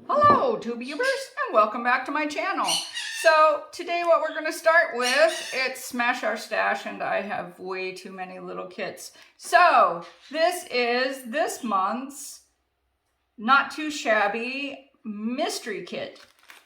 Hello, tubebers, and welcome back to my channel. So today what we're going to start with, it's Smash Our Stash, and I have way too many little kits. So this is this month's Not Too Shabby Mystery Kit.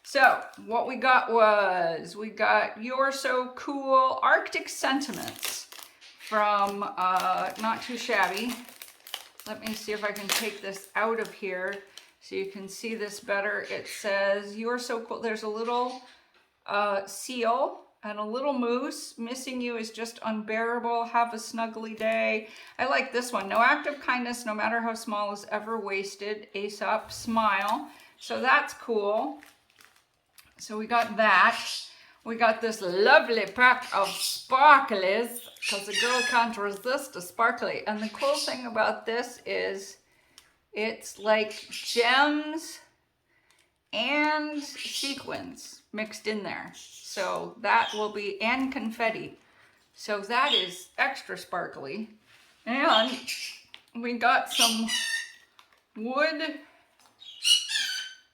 So what we got was, we got You're So Cool Arctic Sentiments from Not Too Shabby. Let me see if I can take this out of here so you can see this better. It says, "You're so cool." There's a little seal and a little moose. "Missing you is just unbearable. Have a snuggly day." I like this one. "No act of kindness, no matter how small, is ever wasted. Aesop, smile." So that's cool. So we got that. We got this lovely pack of sparklies, because a girl can't resist a sparkly. And the cool thing about this is it's like gems and sequins mixed in there. So that will be, and confetti. So that is extra sparkly. And we got some wood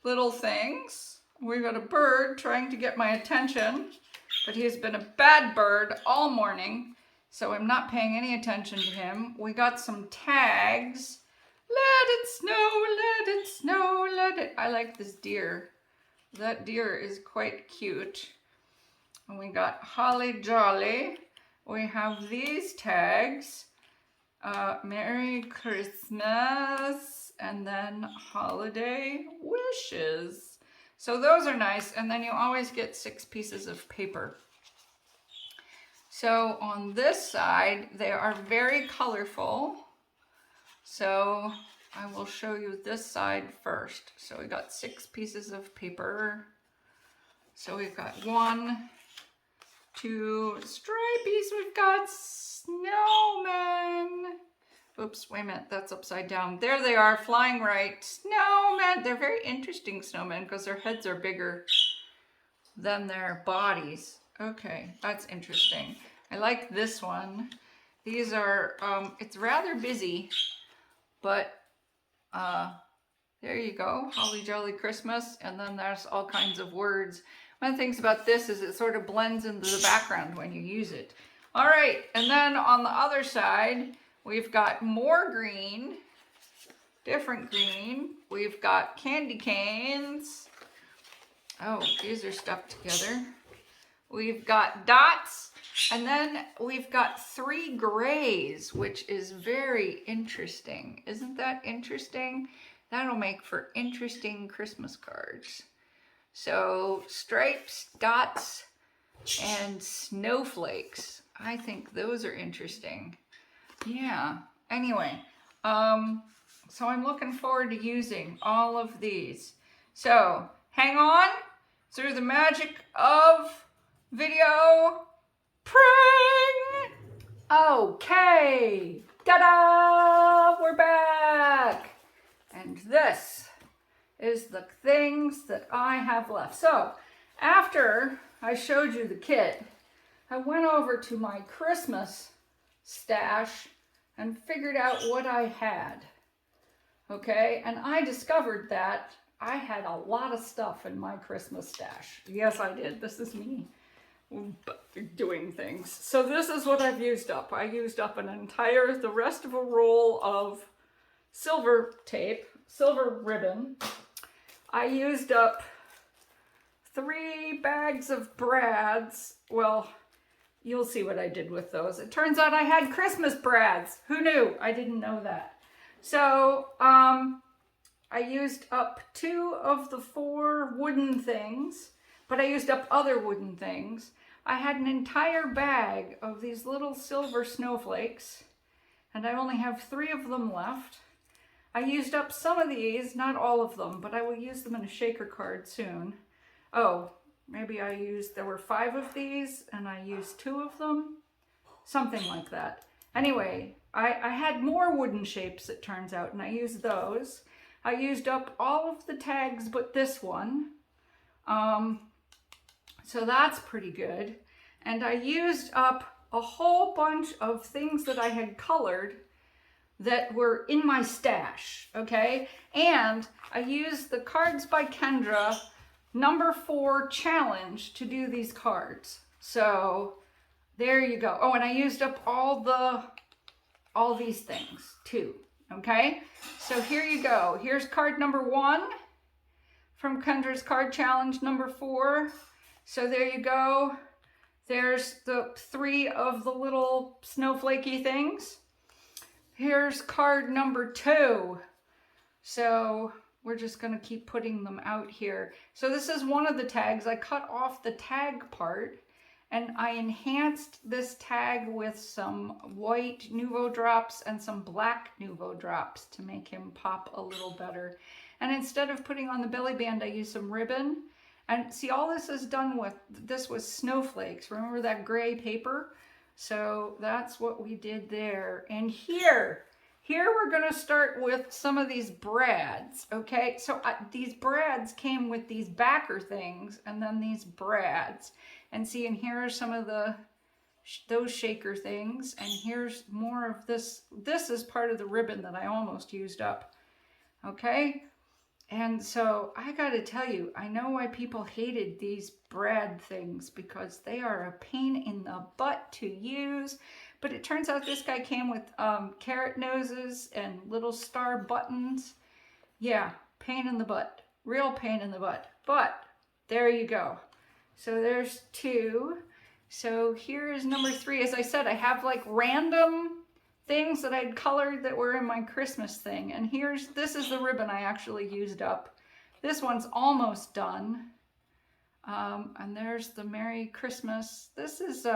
little things. We got a bird trying to get my attention, but he's been a bad bird all morning, so I'm not paying any attention to him. We got some tags. "Let it snow, let it snow, let it..." I like this deer. That deer is quite cute. And we got "Holly Jolly." We have these tags. "Merry Christmas," and then "Holiday Wishes." So those are nice. And then you always get 6 pieces of paper. So on this side, they are very colorful. So I will show you this side first. So we got 6 pieces of paper. So we've got 1, 2 stripies. We've got snowmen. Oops, wait a minute, that's upside down. There they are, flying right. Snowmen. They're very interesting snowmen because their heads are bigger than their bodies. Okay, that's interesting. I like this one. These are, it's rather busy. But there you go, "Holly Jolly Christmas," and then there's all kinds of words. One of the things about this is it sort of blends into the background when you use it. All right, and then on the other side, we've got more green, different green. We've got candy canes. Oh, these are stuck together. We've got dots. And then we've got 3 grays, which is very interesting. Isn't that interesting? That'll make for interesting Christmas cards. So stripes, dots, and snowflakes. I think those are interesting. Yeah. Anyway, so I'm looking forward to using all of these. So hang on through the magic of video. Pring! Okay, ta-da! We're back! And this is the things that I have left. So, after I showed you the kit, I went over to my Christmas stash and figured out what I had. Okay, and I discovered that I had a lot of stuff in my Christmas stash. Yes, I did. This is me doing things. So this is what I've used up. I used up the rest of a roll of silver tape, silver ribbon. I used up 3 bags of brads. Well, you'll see what I did with those. It turns out I had Christmas brads. Who knew? I didn't know that. So, I used up 2 of the 4 wooden things, but I used up other wooden things. I had an entire bag of these little silver snowflakes, and I only have 3 of them left. I used up some of these, not all of them, but I will use them in a shaker card soon. Oh, maybe there were 5 of these, and I used 2 of them. Something like that. Anyway, I had more wooden shapes, it turns out, and I used those. I used up all of the tags but this one. So that's pretty good. And I used up a whole bunch of things that I had colored that were in my stash, okay? And I used the Cards by Kendra number 4 challenge to do these cards. So there you go. Oh, and I used up all these things too, okay? So here you go. Here's card number 1 from Kendra's card challenge number 4. So there you go. There's the 3 of the little snowflakey things. Here's card number 2. So we're just gonna keep putting them out here. So this is one of the tags. I cut off the tag part and I enhanced this tag with some white Nuvo drops and some black Nuvo drops to make him pop a little better. And instead of putting on the belly band, I used some ribbon. And see, all this is done with, this was snowflakes. Remember that gray paper? So that's what we did there. And here we're gonna start with some of these brads, okay? So these brads came with these backer things and then these brads. And see, and here are some of those shaker things. And here's more of this. This is part of the ribbon that I almost used up, okay? And so I gotta tell you, I know why people hated these brad things, because they are a pain in the butt to use. But it turns out this guy came with carrot noses and little star buttons. Yeah, pain in the butt, real pain in the butt. But there you go. So there's 2. So here is number 3. As I said, I have like random things that I'd colored that were in my Christmas thing. And this is the ribbon I actually used up. This one's almost done. And there's the Merry Christmas. This is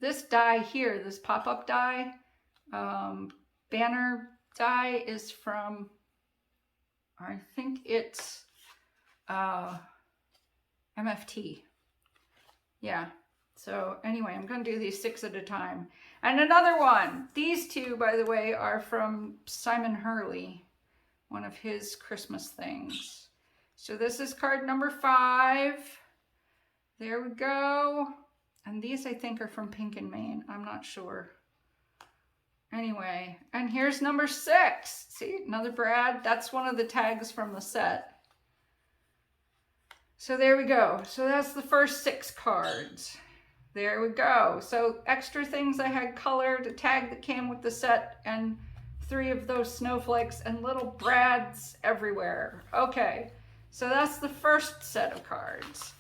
this die here, this pop-up die, banner die, is from, I think it's MFT. Yeah. So anyway, I'm going to do these 6 at a time. And another one. These 2, by the way, are from Simon Hurley, one of his Christmas things. So this is card number 5. There we go. And these, I think, are from Pink and Maine. I'm not sure. Anyway, and here's number 6. See, another brad. That's one of the tags from the set. So there we go. So that's the first 6 cards. There we go. So extra things I had colored, a tag that came with the set, and 3 of those snowflakes and little brads everywhere. Okay, so that's the first set of cards.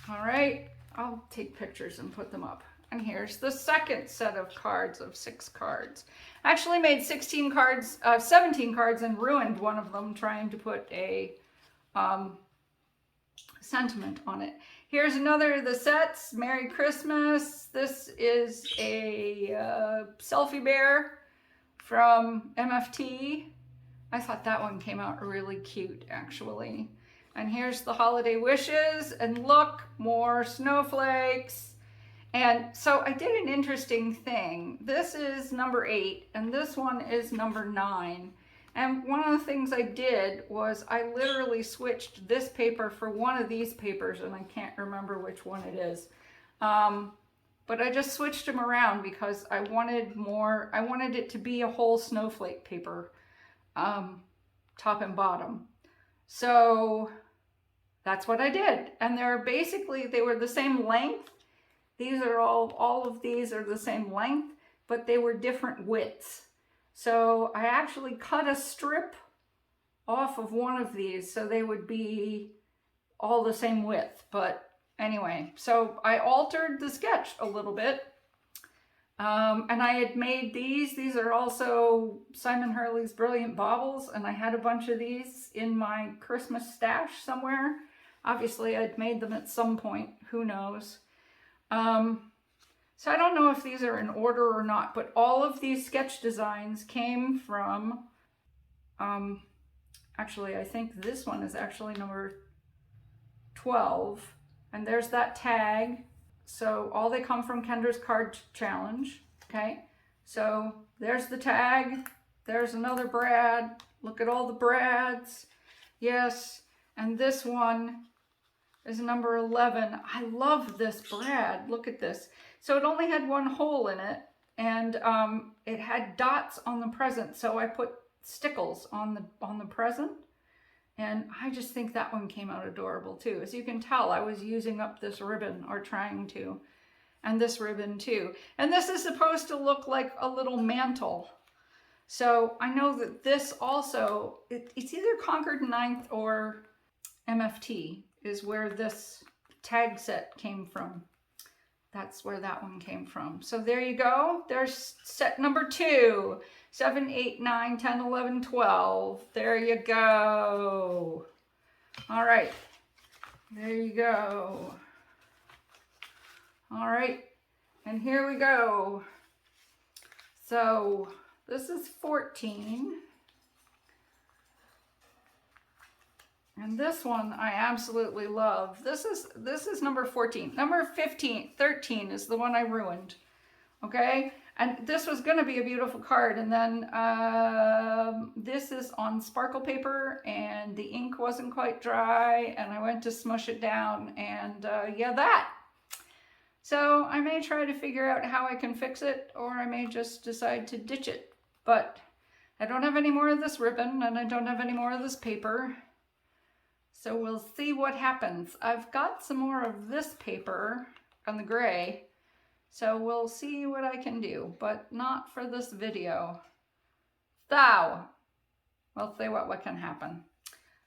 All right, I'll take pictures and put them up. And here's the second set of cards of 6 cards. I actually made 17 cards and ruined one of them trying to put a sentiment on it. Here's another of the sets, Merry Christmas. This is a selfie bear from MFT. I thought that one came out really cute, actually. And here's the holiday wishes, and look, more snowflakes. And so I did an interesting thing. This is number 8, and this one is number 9. And one of the things I did was I literally switched this paper for one of these papers, and I can't remember which one it is. But I just switched them around because I wanted it to be a whole snowflake paper, top and bottom. So that's what I did. And they were the same length. These are all of these are the same length, but they were different widths. So I actually cut a strip off of one of these so they would be all the same width. But anyway, so I altered the sketch a little bit. And I had made these. These are also Simon Hurley's Brilliant Baubles, and I had a bunch of these in my Christmas stash somewhere. Obviously, I'd made them at some point. Who knows? So I don't know if these are in order or not, but all of these sketch designs came from, actually, I think this one is actually number 12. And there's that tag. So all they come from Kendra's card challenge, okay? So there's the tag. There's another brad. Look at all the brads. Yes, and this one is number 11. I love this brad. Look at this. So it only had one hole in it, and it had dots on the present, so I put stickles on the present, and I just think that one came out adorable too. As you can tell, I was using up this ribbon, or trying to, and this ribbon too. And this is supposed to look like a little mantle. So I know that this also, it's either Concord 9th or MFT is where this tag set came from. That's where that one came from. So there you go. There's set number 2. 7, 8, 9, 10, 11, 12. There you go. All right. There you go. All right. And here we go. So this is 14. And this one I absolutely love. This is number 14. Number 13 is the one I ruined. Okay? And this was going to be a beautiful card. And then this is on sparkle paper, and the ink wasn't quite dry, and I went to smush it down, and yeah, that. So I may try to figure out how I can fix it, or I may just decide to ditch it. But I don't have any more of this ribbon, and I don't have any more of this paper. So we'll see what happens. I've got some more of this paper on the gray, so we'll see what I can do, but not for this video. Thou! We'll see what can happen.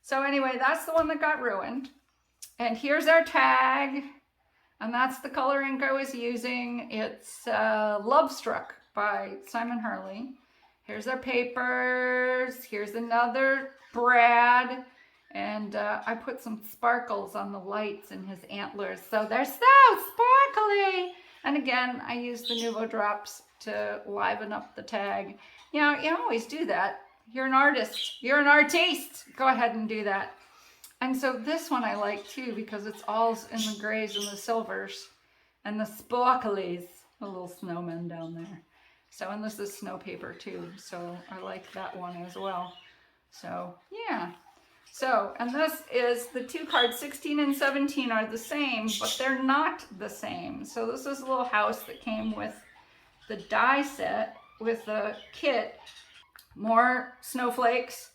So anyway, that's the one that got ruined. And here's our tag, and that's the color ink I was using. It's Love Struck by Simon Hurley. Here's our papers. Here's another Brad. And I put some sparkles on the lights in his antlers, so they're so sparkly. And again, I used the Nuvo drops to liven up the tag. You know, you always do that. You're an artist. You're an artiste. Go ahead and do that. And so this one I like too, because it's all in the grays and the silvers and the sparklies. A little snowman down there. So, and this is snow paper too, so I like that one as well. So, yeah. So, and this is the 2 cards, 16 and 17 are the same, but they're not the same. So this is a little house that came with the die set, with the kit, more snowflakes.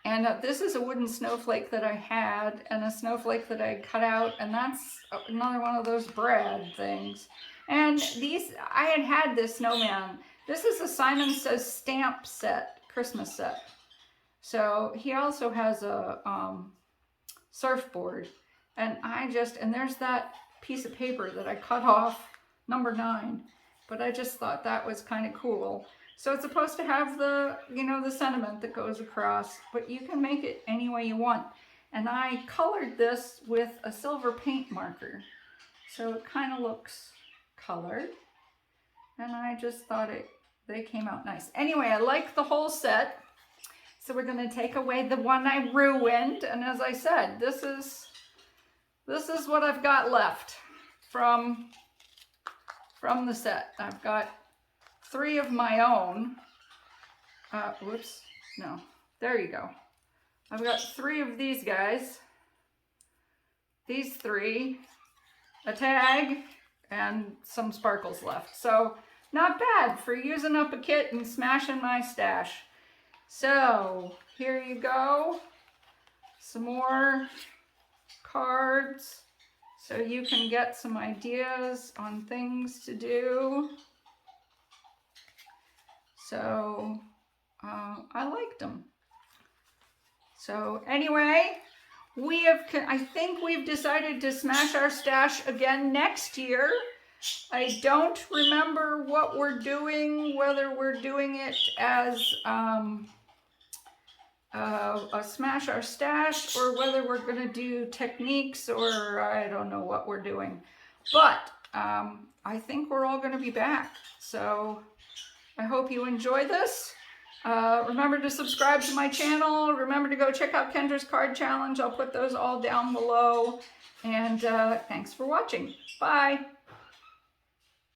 And this is a wooden snowflake that I had, and a snowflake that I cut out, and that's another one of those Brad things. And these, I had this snowman. This is a Simon Says stamp set, Christmas set. So he also has a surfboard, and and there's that piece of paper that I cut off, number 9, but I just thought that was kind of cool. So it's supposed to have the, you know, the sentiment that goes across, but you can make it any way you want. And I colored this with a silver paint marker, so it kind of looks colored, and I just thought they came out nice. Anyway, I like the whole set. So we're going to take away the one I ruined, and as I said, this is what I've got left from the set. I've got 3 of my own. Whoops, no, there you go. I've got 3 of these guys. These 3, a tag, and some sparkles left. So not bad for using up a kit and smashing my stash. So here you go, some more cards so you can get some ideas on things to do. So I liked them. So anyway, I think we've decided to smash our stash again next year. I don't remember what we're doing, whether we're doing it as a smash our stash, or whether we're going to do techniques, or I don't know what we're doing. But I think we're all going to be back. So I hope you enjoy this. Remember to subscribe to my channel. Remember to go check out Kendra's card challenge. I'll put those all down below. And thanks for watching. Bye.